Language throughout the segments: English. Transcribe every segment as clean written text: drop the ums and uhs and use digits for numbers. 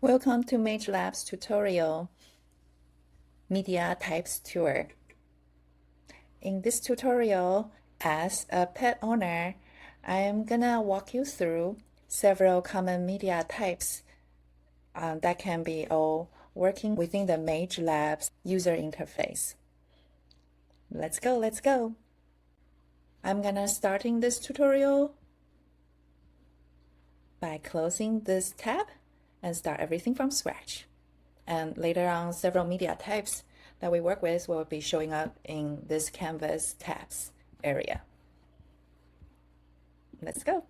Welcome to Magelab's tutorial, Media Types Tour. In this tutorial, as a pet owner, I am gonna walk you through several common media types that can be all working within the Magelab's user interface. Let's go. I'm gonna starting this tutorial by closing this tab and start everything from scratch. And later on, several media types that we work with will be showing up in this Canvas tabs area. Let's go.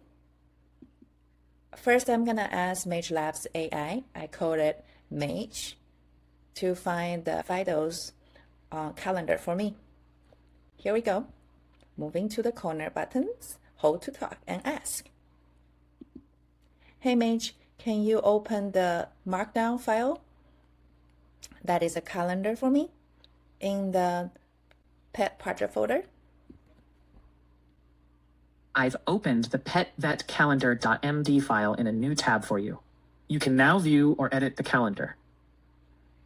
First, I'm gonna ask Magelab.ai, I called it Mage, to find the Fido's calendar for me. Here we go. Moving to the corner buttons, hold to talk and ask. Hey Mage, can you open the Markdown file? That is a calendar for me in the pet project folder. I've opened the pet.calendar.md file in a new tab for you. You can now view or edit the calendar.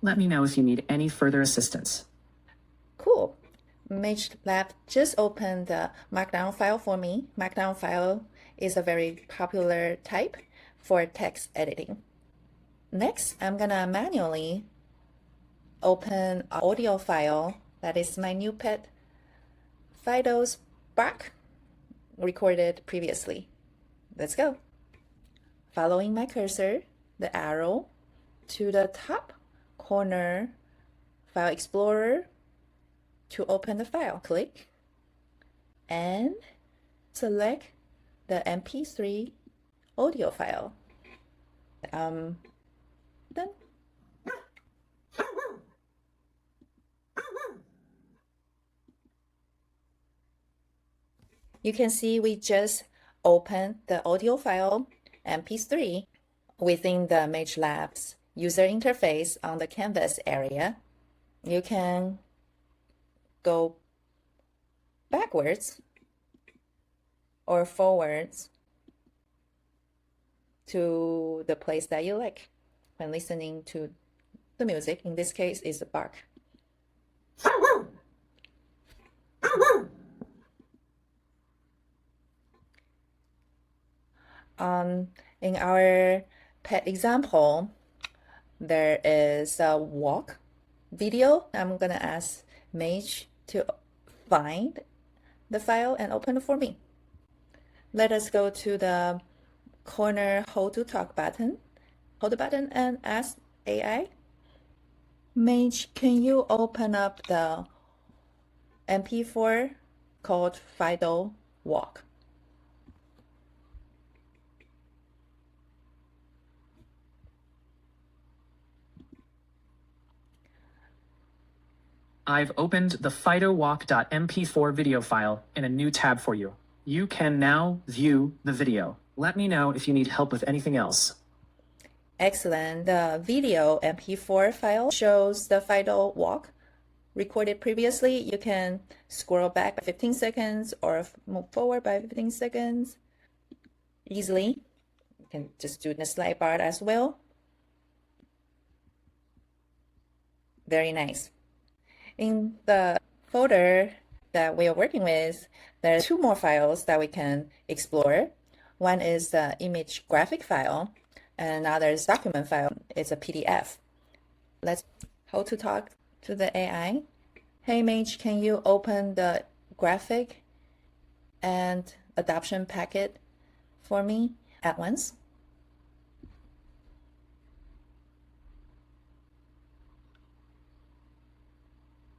Let me know if you need any further assistance. Cool. Magelab just opened the Markdown file for me. Markdown file is a very popular type for text editing. Next, I'm gonna manually open an audio file. That is my new pet Fido's bark recorded previously. Let's go. Following my cursor, the arrow to the top corner File Explorer to open the file. Click and select the MP3 audio file. Done. You can see we just opened the audio file MP3 within the Magelab's user interface on the Canvas area. You can go backwards or forwards to the place that you like when listening to the music. In this case, is the bark. In our pet example, there is a walk video. I'm gonna ask Mage to find the file and open it for me. Let us go to the corner hold to talk button. Hold the button and ask AI, Mage, can you open up the MP4 called Fido Walk? I've opened the fidowalk.mp4 video file in a new tab for you. You can now view the video. Let me know if you need help with anything else. Excellent. The video MP4 file shows the Fido walk recorded previously. You can scroll back by 15 seconds or move forward by 15 seconds easily. You can just do the slide bar as well. Very nice. In the folder that we are working with, there are two more files that we can explore. One is the image graphic file, and another is document file. It's a PDF. Let's hold to talk to the AI. Hey Mage, can you open the graphic and adoption packet for me at once?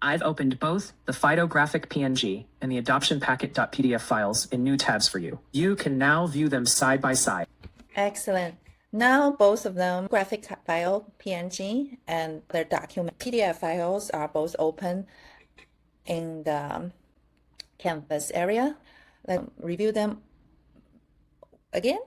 I've opened both the Fido graphic PNG and the adoption packet.pdf files in new tabs for you. You can now view them side by side. Excellent. Now both of them, graphic file PNG and their document PDF files, are both open in the Canvas area. Let's review them again.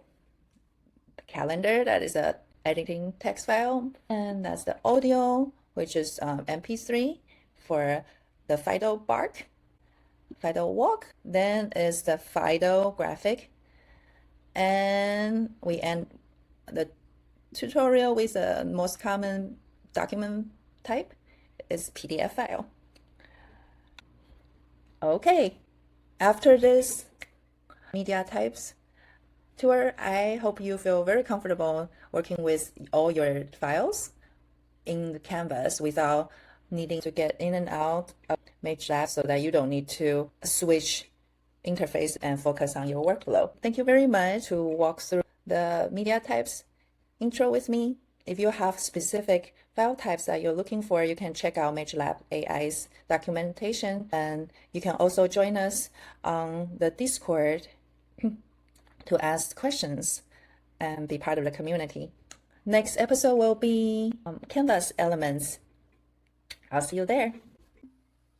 The calendar, that is a editing text file, and that's the audio, which is MP3 for the Fido bark, Fido walk. Then is the Fido graphic, and we end the tutorial with the most common document type is PDF file. Okay, after this media types tour, I hope you feel very comfortable working with all your files in the canvas without needing to get in and out of Magelab, so that you don't need to switch interface and focus on your workflow. Thank you very much to walk through the media types intro with me. If you have specific file types that you're looking for, you can check out Magelab.ai's documentation, and you can also join us on the Discord to ask questions and be part of the community. Next episode will be Canvas elements. I'll see you there.